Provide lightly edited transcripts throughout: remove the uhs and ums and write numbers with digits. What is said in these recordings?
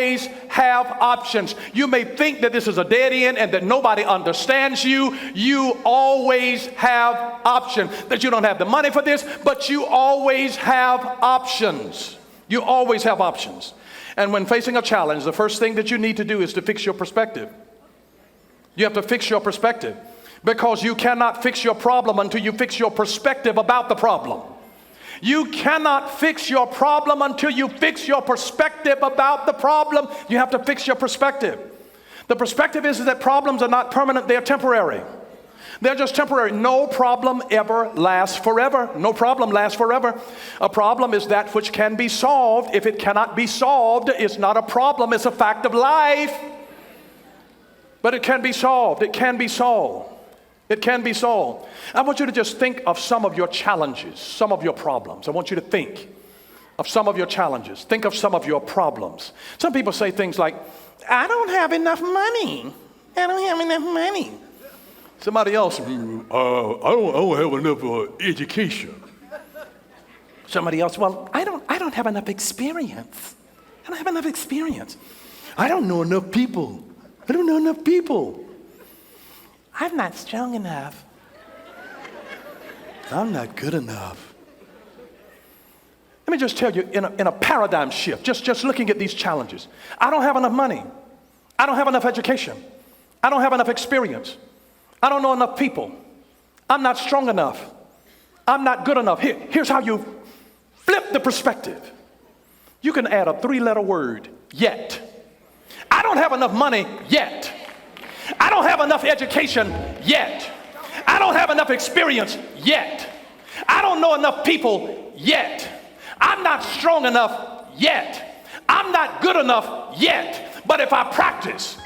always have options. You may think that this is a dead end and that nobody understands you. You always have options. That you don't have the money for this, but you always have options. You always have options. And when facing a challenge, the first thing that you need to do is to fix your perspective. You have to fix your perspective, because you cannot fix your problem until you fix your perspective about the problem. You cannot fix your problem until you fix your perspective about the problem. You have to fix your perspective. The perspective is that problems are not permanent, they're temporary. They're just temporary. No problem ever lasts forever. No problem lasts forever. A problem is that which can be solved. If it cannot be solved, it's not a problem, it's a fact of life. But it can be solved. It can be solved. It can be solved. I want you to just think of some of your challenges, some of your problems. I want you to think of some of your challenges. Think of some of your problems. Some people say things like, I don't have enough money. I don't have enough money. Somebody else, I don't have enough education. Somebody else, well, I don't have enough experience. I don't have enough experience. I don't know enough people. I don't know enough people. I'm not strong enough. I'm not good enough. Let me just tell you, in a paradigm shift, just looking at these challenges. I don't have enough money. I don't have enough education. I don't have enough experience. I don't know enough people. I'm not strong enough. I'm not good enough. Here's how you flip the perspective. You can add a 3-letter word, yet. I don't have enough money yet. I don't have enough education yet. I don't have enough experience yet. I don't know enough people yet. I'm not strong enough yet. I'm not good enough yet. But if I practice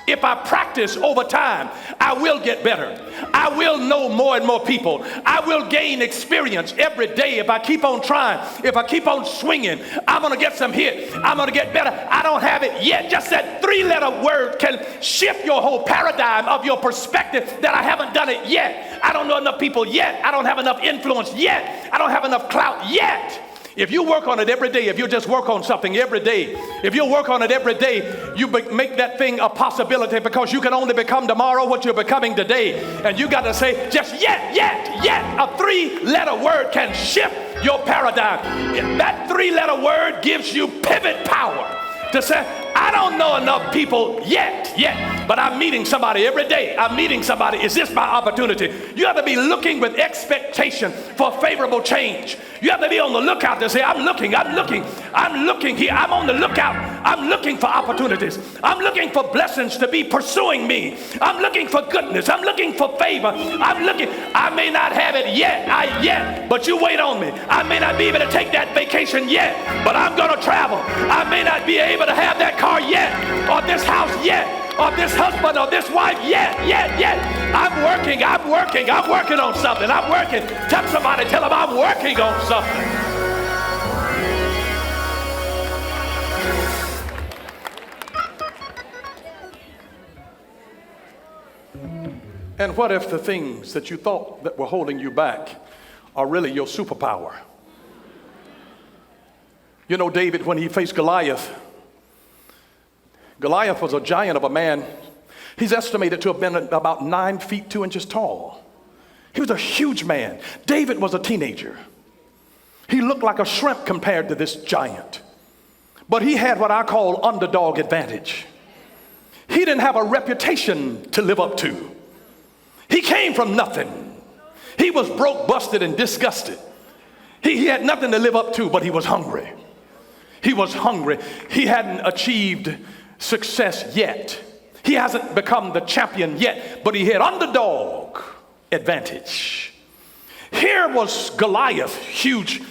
over time, I will get better. I will know more and more people. I will gain experience every day if I keep on trying. If I keep on swinging, I'm going to get some hit. I'm going to get better. I don't have it yet. Just that 3-letter word can shift your whole paradigm of your perspective that I haven't done it yet. I don't know enough people yet. I don't have enough influence yet. I don't have enough clout yet. If you work on it every day, if you just work on something every day, if you work on it every day, you make that thing a possibility, because you can only become tomorrow what you're becoming today. And you got to say, just yet. A 3-letter word can shift your paradigm. That 3-letter word gives you pivot power to say, I don't know enough people yet, but I'm meeting somebody every day. I'm meeting somebody. Is this my opportunity? You have to be looking with expectation for favorable change. You have to be on the lookout to say, I'm looking here. I'm on the lookout. I'm looking for opportunities. I'm looking for blessings to be pursuing me. I'm looking for goodness. I'm looking for favor. I may not have it yet, but you wait on me. I may not be able to take that vacation yet, but I'm going to travel. I may not be able to have that car yet, or this house yet, or this husband or this wife yet. I'm working on something. I'm working. Touch somebody, tell them I'm working on something. And what if the things that you thought that were holding you back are really your superpower? You know, David, when he faced Goliath was a giant of a man. He's estimated to have been about 9 feet 2 inches tall. He was a huge man. David was a teenager. He looked like a shrimp compared to this giant. But he had what I call underdog advantage. He didn't have a reputation to live up to. He came from nothing. He was broke, busted, and disgusted. He had nothing to live up to, but he was hungry. He was hungry. He hadn't achieved success yet. He hasn't become the champion yet, but he had underdog advantage. Here was Goliath, huge,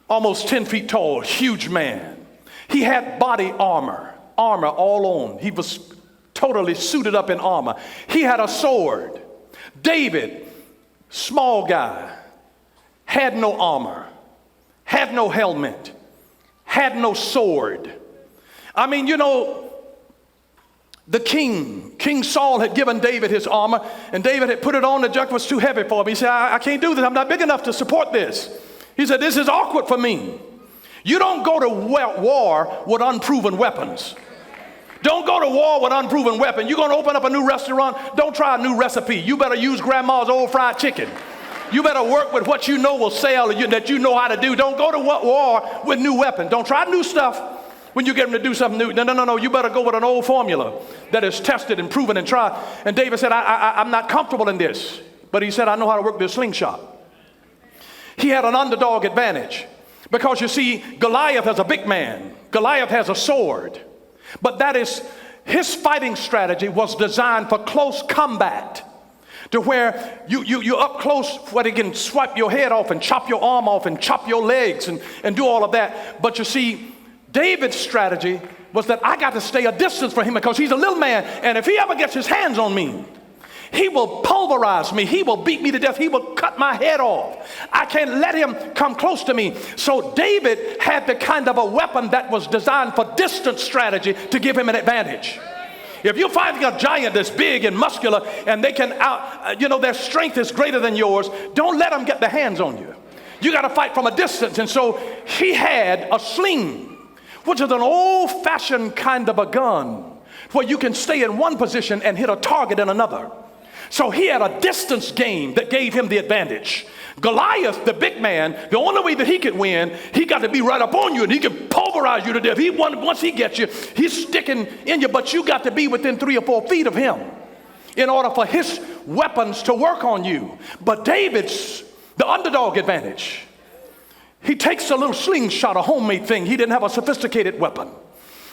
almost 10 feet tall, huge man. He had body armor all on. He was totally suited up in armor. He had a sword. David, small guy, had no armor, had no helmet, had no sword. I mean, you know, the King Saul had given David his armor, and David had put it on. The junk was too heavy for him. He said, I can't do this. I'm not big enough to support this. He said, this is awkward for me. You don't go to war with unproven weapons. Don't go to war with unproven weapon. You're going to open up a new restaurant, don't try a new recipe. You better use grandma's old fried chicken. You better work with what you know will sell, that you know how to do. Don't go to war with new weapons. Don't try new stuff when you get them to do something new. No. You better go with an old formula that is tested and proven and tried. And David said, I'm not comfortable in this. But he said, I know how to work this slingshot. He had an underdog advantage. Because you see, Goliath is a big man. Goliath has a sword. But that is, his fighting strategy was designed for close combat. To where you're up close where they can swipe your head off and chop your arm off and chop your legs and do all of that. But you see, David's strategy was that I got to stay a distance from him because he's a little man. And if he ever gets his hands on me, he will pulverize me. He will beat me to death. He will cut my head off. I can't let him come close to me. So David had the kind of a weapon that was designed for distance strategy to give him an advantage. If you're fighting a giant that's big and muscular and they can their strength is greater than yours, don't let them get their hands on you. You got to fight from a distance. And so he had a sling, which is an old-fashioned kind of a gun where you can stay in one position and hit a target in another. So he had a distance game that gave him the advantage. Goliath, the big man, the only way that he could win, he got to be right up on you and he could pulverize you to death. Once he gets you, he's sticking in you, but you got to be within 3 or 4 feet of him in order for his weapons to work on you. But David's the underdog advantage. He takes a little slingshot, a homemade thing. He didn't have a sophisticated weapon.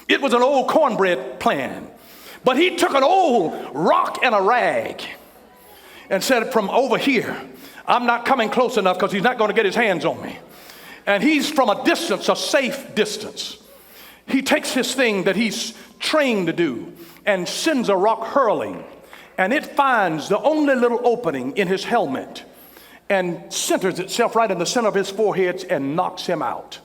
It was an old cornbread plan. But he took an old rock and a rag and said, from over here, I'm not coming close enough because he's not going to get his hands on me. And he's from a distance, a safe distance. He takes his thing that he's trained to do and sends a rock hurling. And it finds the only little opening in his helmet and centers itself right in the center of his forehead and knocks him out.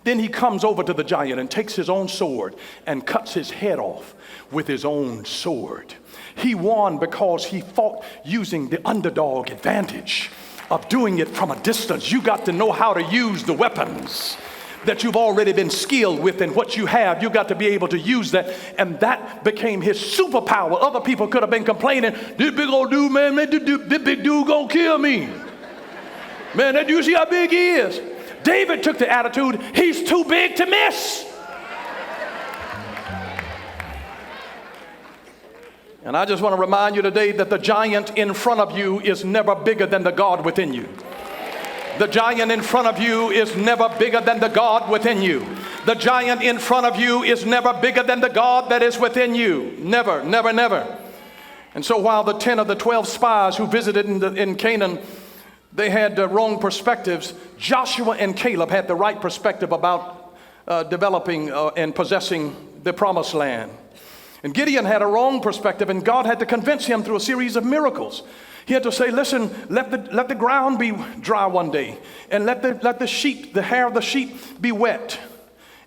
Then he comes over to the giant and takes his own sword and cuts his head off with his own sword. He won because he fought using the underdog advantage of doing it from a distance. You got to know how to use the weapons that you've already been skilled with, and what you have, you got to be able to use that. And that became his superpower. Other people could have been complaining, this big old dude, man, this big dude gonna kill me. Man, that dude, see how big he is. David took the attitude, he's too big to miss. And I just want to remind you today that the giant in front of you is never bigger than the God within you. The giant in front of you is never bigger than the God within you. The giant in front of you is never bigger than the God that is within you. Never, never, never. And so while the 10 of the 12 spies who visited in Canaan, they had wrong perspectives, Joshua and Caleb had the right perspective about developing and possessing the promised land. And Gideon had a wrong perspective, and God had to convince him through a series of miracles. He had to say, listen, let the ground be dry one day, and let the sheep, the hair of the sheep be wet.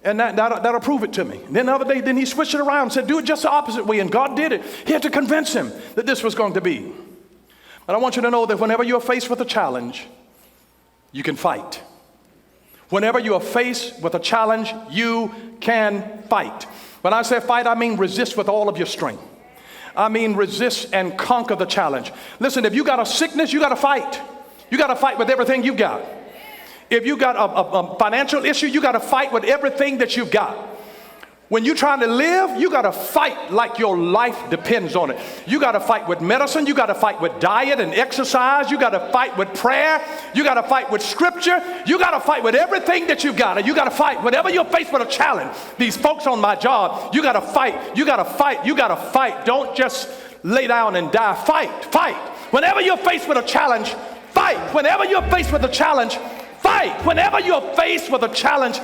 And that'll prove it to me. And then the other day, then he switched it around and said, do it just the opposite way. And God did it. He had to convince him that this was going to be. But I want you to know that whenever you're faced with a challenge, you can fight. Whenever you are faced with a challenge, you can fight. When I say fight, I mean resist with all of your strength. I mean resist and conquer the challenge. Listen, if you got a sickness, you got to fight. You got to fight with everything you've got. If you got a financial issue, you got to fight with everything that you've got. When you're trying to live, you got to fight like your life depends on it. You got to fight with medicine. You got to fight with diet and exercise. You got to fight with prayer. You got to fight with scripture. You got to fight with everything that you've got. And you got to fight whenever you're faced with a challenge. These folks on my job, you got to fight. You got to fight. You got to fight. Don't just lay down and die. Fight. Fight. Whenever you're faced with a challenge, fight. Whenever you're faced with a challenge, fight. Whenever you're faced with a challenge,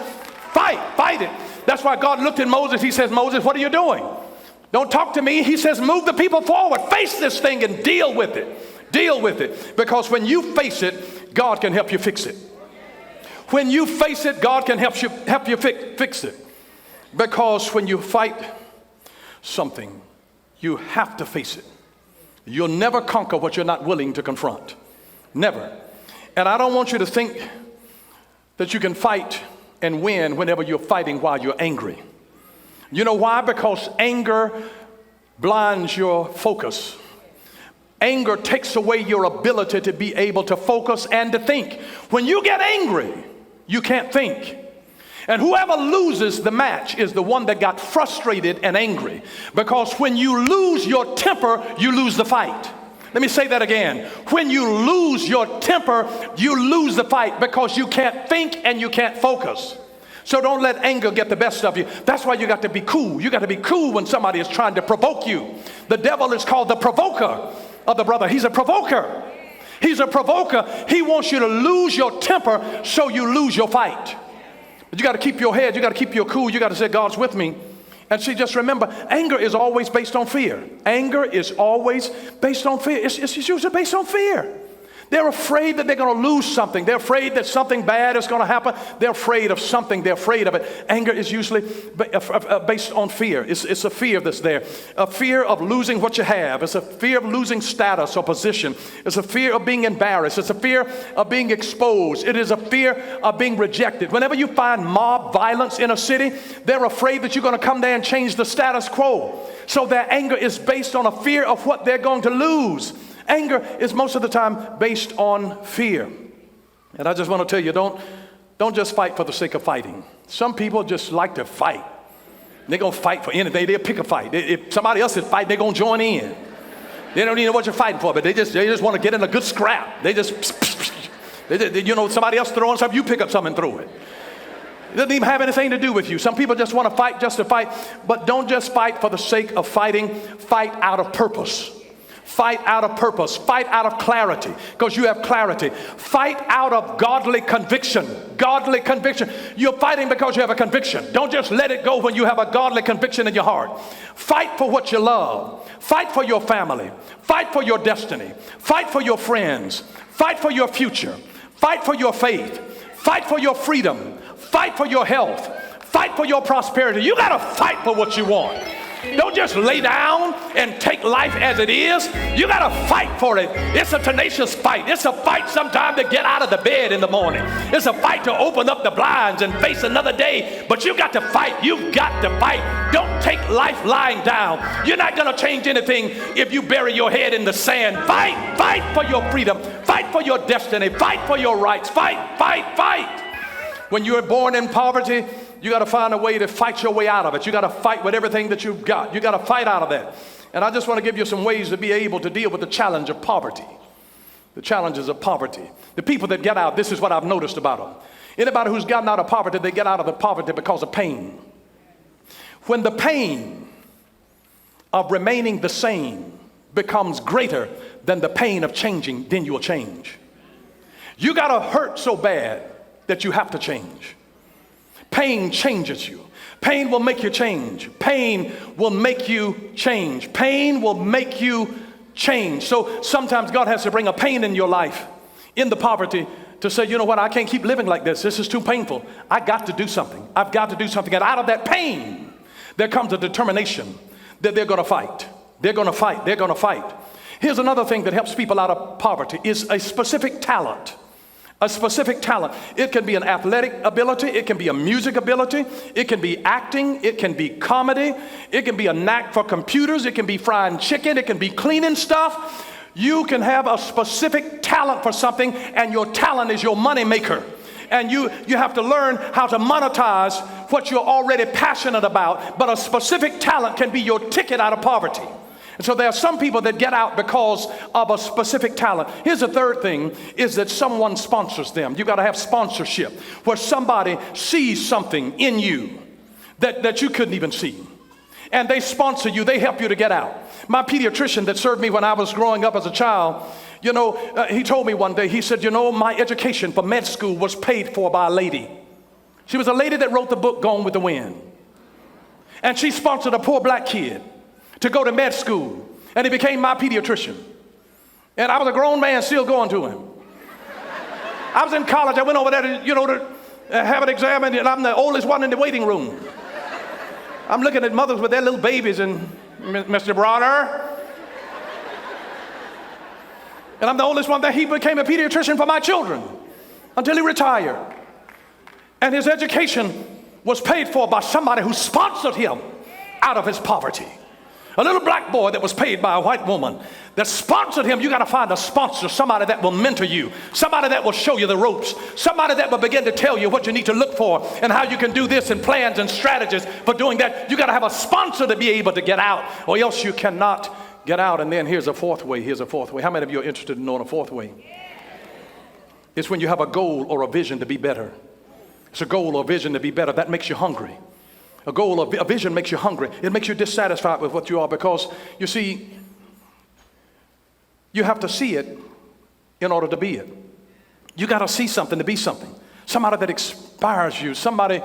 fight. Fight it. That's why God looked at Moses. He says, Moses, what are you doing? Don't talk to me. He says, move the people forward. Face this thing and deal with it. Deal with it. Because when you face it, God can help you fix it. When you face it, God can help you fix it. Because when you fight something, you have to face it. You'll never conquer what you're not willing to confront. Never. And I don't want you to think that you can fight and win whenever you're fighting while you're angry. You know why? Because anger blinds your focus. Anger takes away your ability to be able to focus and to think. When you get angry, you can't think. And whoever loses the match is the one that got frustrated and angry. Because when you lose your temper, you lose the fight. Let me say that again. When you lose your temper, you lose the fight because you can't think and you can't focus. So don't let anger get the best of you. That's why you got to be cool. You got to be cool when somebody is trying to provoke you. The devil is called the provoker of the brother. He's a provoker. He's a provoker. He wants you to lose your temper so you lose your fight. But you got to keep your head. You got to keep your cool. You got to say, God's with me. And see, just remember, anger is always based on fear. Anger is always based on fear. It's usually based on fear. They're afraid that they're going to lose something. They're afraid that something bad is going to happen. They're afraid of something. They're afraid of it. Anger is usually based on fear. It's a fear that's there. A fear of losing what you have. It's a fear of losing status or position. It's a fear of being embarrassed. It's a fear of being exposed. It is a fear of being rejected. Whenever you find mob violence in a city, they're afraid that you're going to come there and change the status quo. So their anger is based on a fear of what they're going to lose. Anger is most of the time based on fear. And I just want to tell you, don't just fight for the sake of fighting. Some people just like to fight. They're going to fight for anything. They'll pick a fight. If somebody else is fighting, they're going to join in. They don't even know what you're fighting for, but they just want to get in a good scrap. They somebody else throwing something, you pick up something and throw it. It doesn't even have anything to do with you. Some people just want to fight just to fight, but don't just fight for the sake of fighting. Fight out of purpose. Fight out of purpose. Fight out of clarity, because you have clarity. Fight out of godly conviction. Godly conviction. You're fighting because you have a conviction. Don't just let it go when you have a godly conviction in your heart. Fight for what you love. Fight for your family. Fight for your destiny. Fight for your friends. Fight for your future. Fight for your faith. Fight for your freedom. Fight for your health. Fight for your prosperity. You got to fight for what you want. Don't just lay down and take life as it is. You got to fight for it. It's a tenacious fight. It's a fight sometimes to get out of the bed in the morning. It's a fight to open up the blinds and face another day. But you got to fight. You've got to fight. Don't take life lying down. You're not going to change anything if you bury your head in the sand. Fight. Fight for your freedom. Fight for your destiny. Fight for your rights. Fight, fight, fight. When you're born in poverty, you got to find a way to fight your way out of it. You got to fight with everything that you've got. You got to fight out of that. And I just want to give you some ways to be able to deal with the challenge of poverty. The challenges of poverty. The people that get out, this is what I've noticed about them. Anybody who's gotten out of poverty, they get out of the poverty because of pain. When the pain of remaining the same becomes greater than the pain of changing, then you'll change. You got to hurt so bad that you have to change. Pain changes you. Pain will make you change. Pain will make you change. Pain will make you change. So sometimes God has to bring a pain in your life, in the poverty, to say, you know what, I can't keep living like this. This is too painful. I got to do something. I've got to do something. And out of that pain, there comes a determination that they're going to fight. They're going to fight. They're going to fight. Here's another thing that helps people out of poverty is a specific talent. A specific talent. It can be an athletic ability. It can be a music ability. It can be acting. It can be comedy. It can be a knack for computers. It can be frying chicken. It can be cleaning stuff. You can have a specific talent for something, and your talent is your money maker. And you have to learn how to monetize what you're already passionate about. But a specific talent can be your ticket out of poverty. And so there are some people that get out because of a specific talent. Here's the third thing, is that someone sponsors them. You got to have sponsorship, where somebody sees something in you that you couldn't even see. And they sponsor you. They help you to get out. My pediatrician that served me when I was growing up as a child, he told me one day, he said, my education for med school was paid for by a lady. She was a lady that wrote the book Gone with the Wind. And she sponsored a poor black kid to go to med school, and he became my pediatrician. And I was a grown man still going to him. I was in college. I went over there to have an exam, and I'm the oldest one in the waiting room. I'm looking at mothers with their little babies, and Mr. Browner. And I'm the oldest one there. He became a pediatrician for my children until he retired. And his education was paid for by somebody who sponsored him. out of his poverty. A little black boy that was paid by a white woman that sponsored him. You got to find a sponsor, somebody that will mentor you, somebody that will show you the ropes, somebody that will begin to tell you what you need to look for and how you can do this and plans and strategies for doing that. You got to have a sponsor to be able to get out, or else you cannot get out. And then here's a fourth way. Here's a fourth way. How many of you are interested in knowing a fourth way? It's when you have a goal or a vision to be better. It's a goal or a vision to be better. That makes you hungry. A goal or a vision makes you hungry. It makes you dissatisfied with what you are, because you see, you have to see it in order to be it. You got to see something to be something. Somebody that inspires you, somebody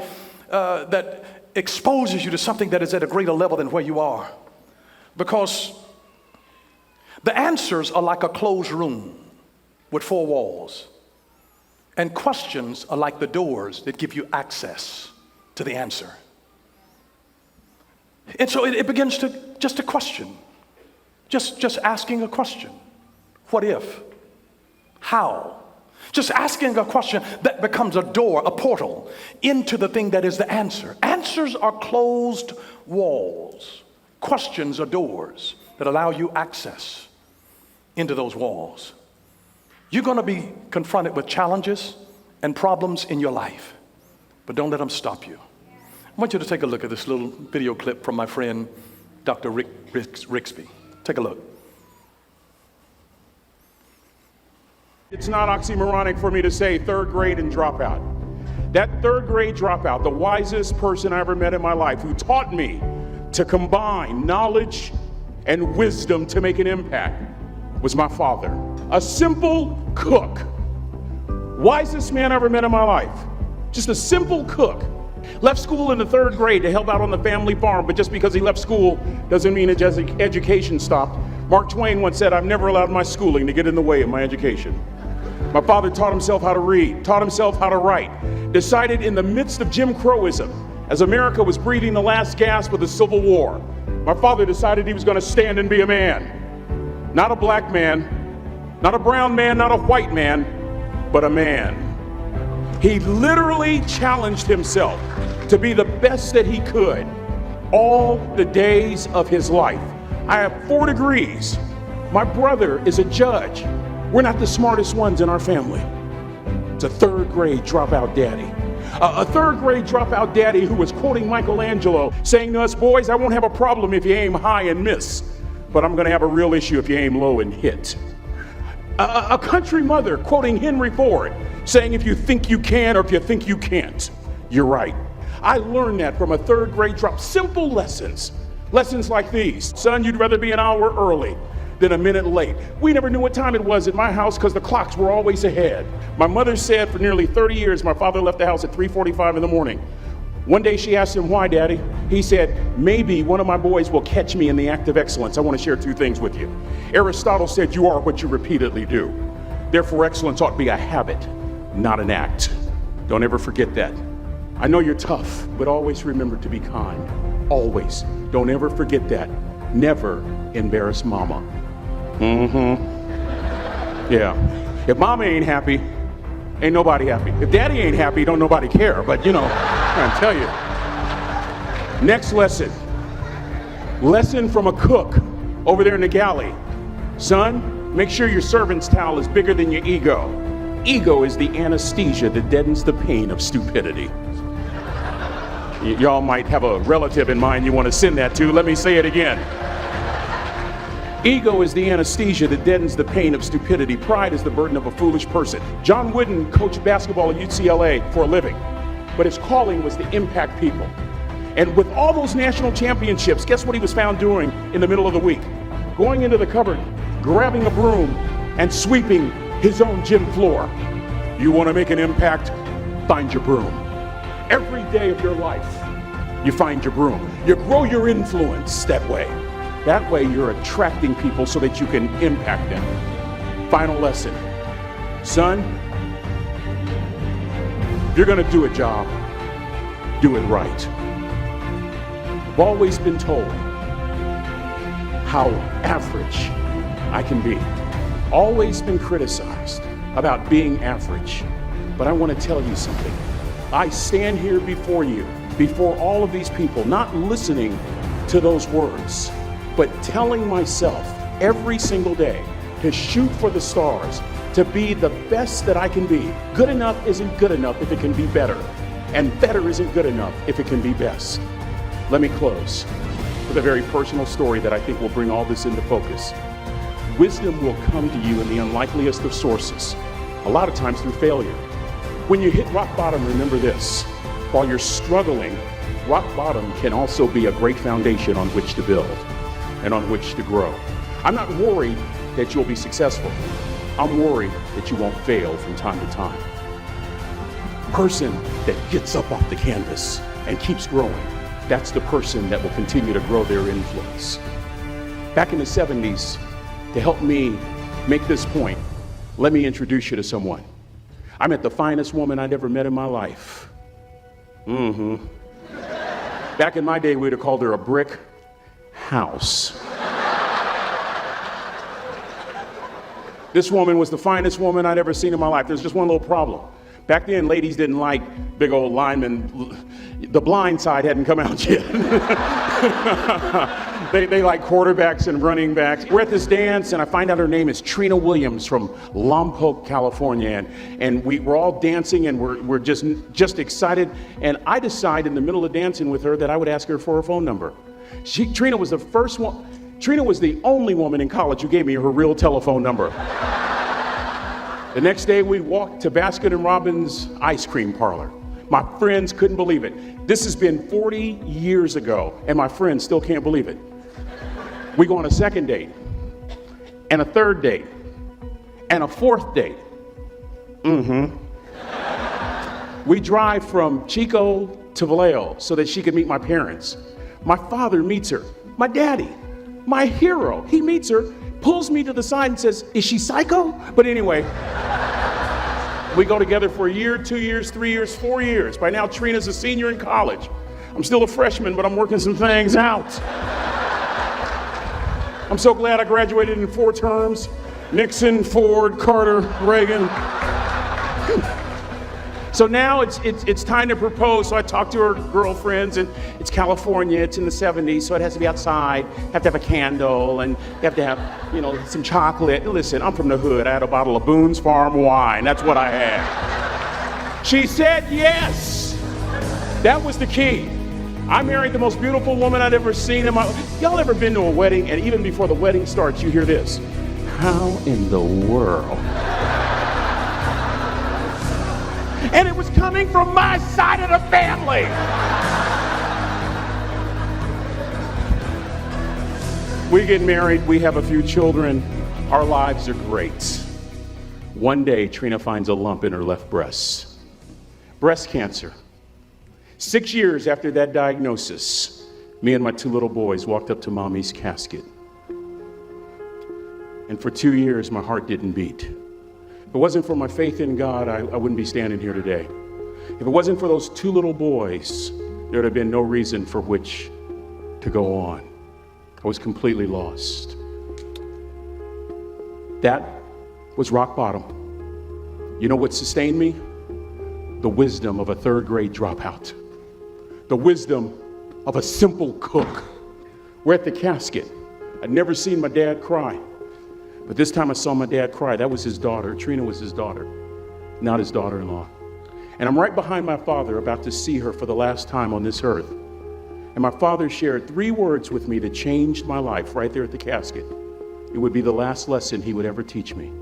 that exposes you to something that is at a greater level than where you are. Because the answers are like a closed room with 4 walls. And questions are like the doors that give you access to the answer. And so it begins to just a question, just asking a question. What if? How? Just asking a question that becomes a door, a portal into the thing that is the answer. Answers are closed walls. Questions are doors that allow you access into those walls. You're going to be confronted with challenges and problems in your life, but don't let them stop you. I want you to take a look at this little video clip from my friend, Dr. Rixby. Take a look. It's not oxymoronic for me to say 3rd grade and dropout. That 3rd grade dropout, the wisest person I ever met in my life, who taught me to combine knowledge and wisdom to make an impact, was my father. A simple cook. Wisest man I ever met in my life. Just a simple cook. Left school in the 3rd grade to help out on the family farm, but just because he left school doesn't mean his education stopped. Mark Twain once said, "I've never allowed my schooling to get in the way of my education." My father taught himself how to read, taught himself how to write, decided in the midst of Jim Crowism, as America was breathing the last gasp of the Civil War, my father decided he was going to stand and be a man. Not a black man, not a brown man, not a white man, but a man. He literally challenged himself to be the best that he could all the days of his life. I have 4 degrees. My brother is a judge. We're not the smartest ones in our family. It's a 3rd grade dropout daddy. A 3rd grade dropout daddy who was quoting Michelangelo, saying to us, "Boys, I won't have a problem if you aim high and miss, but I'm going to have a real issue if you aim low and hit." A country mother quoting Henry Ford, saying, "If you think you can or if you think you can't, you're right." I learned that from a 3rd grade drop. Simple lessons. Lessons like these. Son, you'd rather be an hour early than a minute late. We never knew what time it was at my house because the clocks were always ahead. My mother said for nearly 30 years, my father left the house at 3:45 in the morning. One day she asked him, "Why, Daddy?" He said, "Maybe one of my boys will catch me in the act of excellence." I want to share 2 things with you. Aristotle said, "You are what you repeatedly do." Therefore, excellence ought to be a habit, not an act. Don't ever forget that. I know you're tough, but always remember to be kind. Always. Don't ever forget that. Never embarrass mama. Yeah. If mama ain't happy, ain't nobody happy. If daddy ain't happy, don't nobody care. But you know, I'm trying to tell you. Next lesson. Lesson from a cook over there in the galley. Son, make sure your servant's towel is bigger than your ego. Ego is the anesthesia that deadens the pain of stupidity. Y'all might have a relative in mind you want to send that to. Let me say it again. Ego is the anesthesia that deadens the pain of stupidity. Pride is the burden of a foolish person. John Wooden coached basketball at UCLA for a living, but his calling was to impact people. And with all those national championships, guess what he was found doing in the middle of the week? Going into the cupboard, grabbing a broom, and sweeping his own gym floor. You want to make an impact? Find your broom. Every day of your life, you find your broom. You grow your influence that way. That way you're attracting people so that you can impact them. Final lesson. Son, if you're going to do a job, do it right. I've always been told how average I can be. Always been criticized about being average. But I want to tell you something. I stand here before you, before all of these people, not listening to to those words, but telling myself every single day to shoot for the stars, to be the best that I can be. Good enough isn't good enough if it can be better, and better isn't good enough if it can be best. Let me close with a very personal story that I think will bring all this into focus. Wisdom will come to you in the unlikeliest of sources, a lot of times through failure. When you hit rock bottom, remember this: while you're struggling, rock bottom can also be a great foundation on which to build and on which to grow. I'm not worried that you'll be successful. I'm worried that you won't fail from time to time. The person that gets up off the canvas and keeps growing, that's the person that will continue to grow their influence. Back in the 70s, to help me make this point, let me introduce you to someone. I met the finest woman I'd ever met in my life. Back in my day, we'd have called her a brick house. This woman was the finest woman I'd ever seen in my life. There's just one little problem. Back then, ladies didn't like big old linemen. The Blind Side hadn't come out yet. They like quarterbacks and running backs. We're at this dance, and I find out her name is Trina Williams from Lompoc, California. And we're all dancing, and we're just excited. And I decide in the middle of dancing with her that I would ask her for her phone number. Trina was the first one. Trina was the only woman in college who gave me her real telephone number. The next day, we walked to Baskin & Robbins ice cream parlor. My friends couldn't believe it. This has been 40 years ago, and my friends still can't believe it. We go on a second date, and a third date, and a fourth date. We drive from Chico to Vallejo so that she could meet my parents. My father meets her. My daddy, my hero, he meets her, pulls me to the side and says, "Is she psycho?" But anyway, we go together for a year, 2 years, 3 years, 4 years. By now, Trina's a senior in college. I'm still a freshman, but I'm working some things out. I'm so glad I graduated in 4 terms. Nixon, Ford, Carter, Reagan. So now it's time to propose. So I talk to her girlfriends, and it's California, it's in the 70s, so it has to be outside. You have to have a candle, and you have to have, some chocolate. Listen, I'm from the hood. I had a bottle of Boone's Farm wine. That's what I had. She said yes. That was the key. I married the most beautiful woman I'd ever seen in my life. Y'all ever been to a wedding, and even before the wedding starts, you hear this? How in the world? And it was coming from my side of the family. We get married, we have a few children, our lives are great. One day, Trina finds a lump in her left breast. Breast cancer. 6 years after that diagnosis, me and my 2 little boys walked up to Mommy's casket. And for 2 years, my heart didn't beat. If it wasn't for my faith in God, I wouldn't be standing here today. If it wasn't for those 2 little boys, there would have been no reason for which to go on. I was completely lost. That was rock bottom. You know what sustained me? The wisdom of a 3rd grade dropout. The wisdom of a simple cook. We're at the casket. I'd never seen my dad cry. But this time I saw my dad cry. That was his daughter. Trina was his daughter, not his daughter-in-law. And I'm right behind my father, about to see her for the last time on this earth. And my father shared 3 words with me that changed my life right there at the casket. It would be the last lesson he would ever teach me.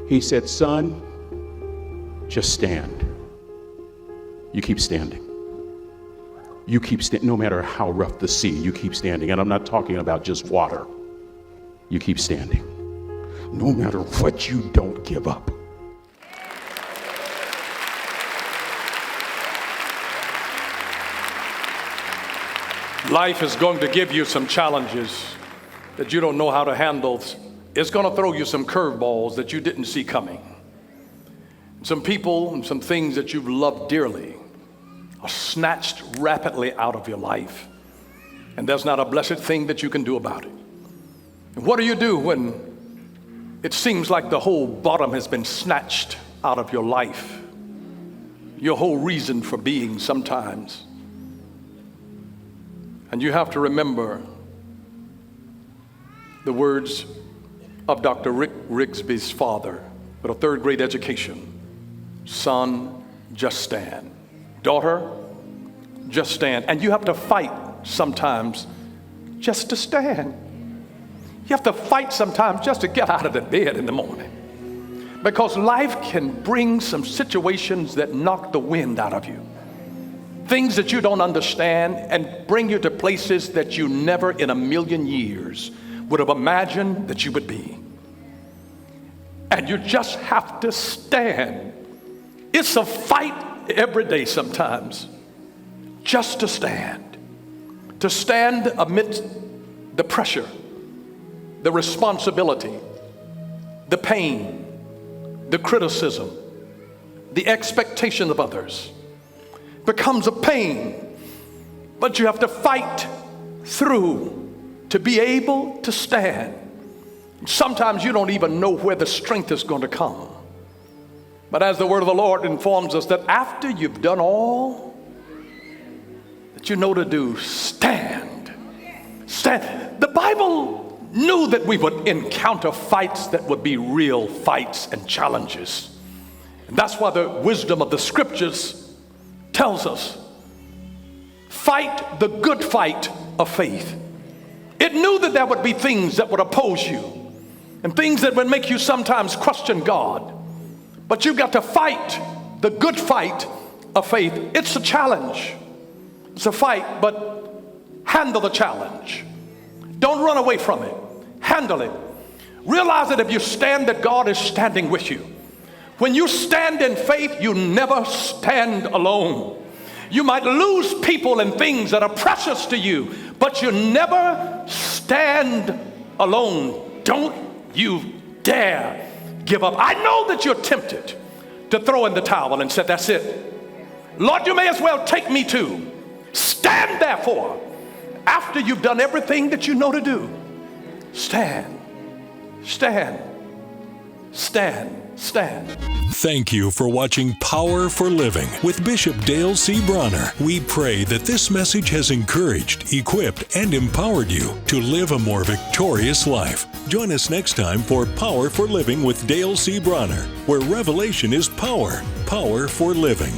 He said, "Son, just stand. You keep standing. You keep standing, no matter how rough the sea, you keep standing." And I'm not talking about just water. You keep standing. No matter what, you don't give up. Life is going to give you some challenges that you don't know how to handle. It's going to throw you some curveballs that you didn't see coming. Some people and some things that you've loved dearly are snatched rapidly out of your life. And there's not a blessed thing that you can do about it. And what do you do when it seems like the whole bottom has been snatched out of your life? Your whole reason for being sometimes. And you have to remember the words of Dr. Rick Rigsby's father with a third grade education. Son, just stand. Daughter, just stand. And you have to fight sometimes just to stand. You have to fight sometimes just to get out of the bed in the morning. Because life can bring some situations that knock the wind out of you. Things that you don't understand and bring you to places that you never in a million years would have imagined that you would be. And you just have to stand. It's a fight every day sometimes, just to stand. To stand amidst the pressure, the responsibility, the pain, the criticism, the expectation of others. Becomes a pain, but you have to fight through to be able to stand. Sometimes you don't even know where the strength is going to come. But as the word of the Lord informs us that after you've done all that you know to do, stand. Stand. The Bible knew that we would encounter fights that would be real fights and challenges. And that's why the wisdom of the scriptures tells us, fight the good fight of faith. It knew that there would be things that would oppose you and things that would make you sometimes question God. But you've got to fight the good fight of faith. It's a challenge. It's a fight, but handle the challenge. Don't run away from it. Handle it. Realize that if you stand, that God is standing with you. When you stand in faith, you never stand alone. You might lose people and things that are precious to you, but you never stand alone. Don't you dare give up. I know that you're tempted to throw in the towel and say, that's it. Lord, you may as well take me too. Stand therefore. After you've done everything that you know to do, stand, stand, stand. Stand. Thank you for watching Power for Living with Bishop Dale C. Bronner. We pray that this message has encouraged, equipped, and empowered you to live a more victorious life. Join us next time for Power for Living with Dale C. Bronner, where revelation is power, power for living.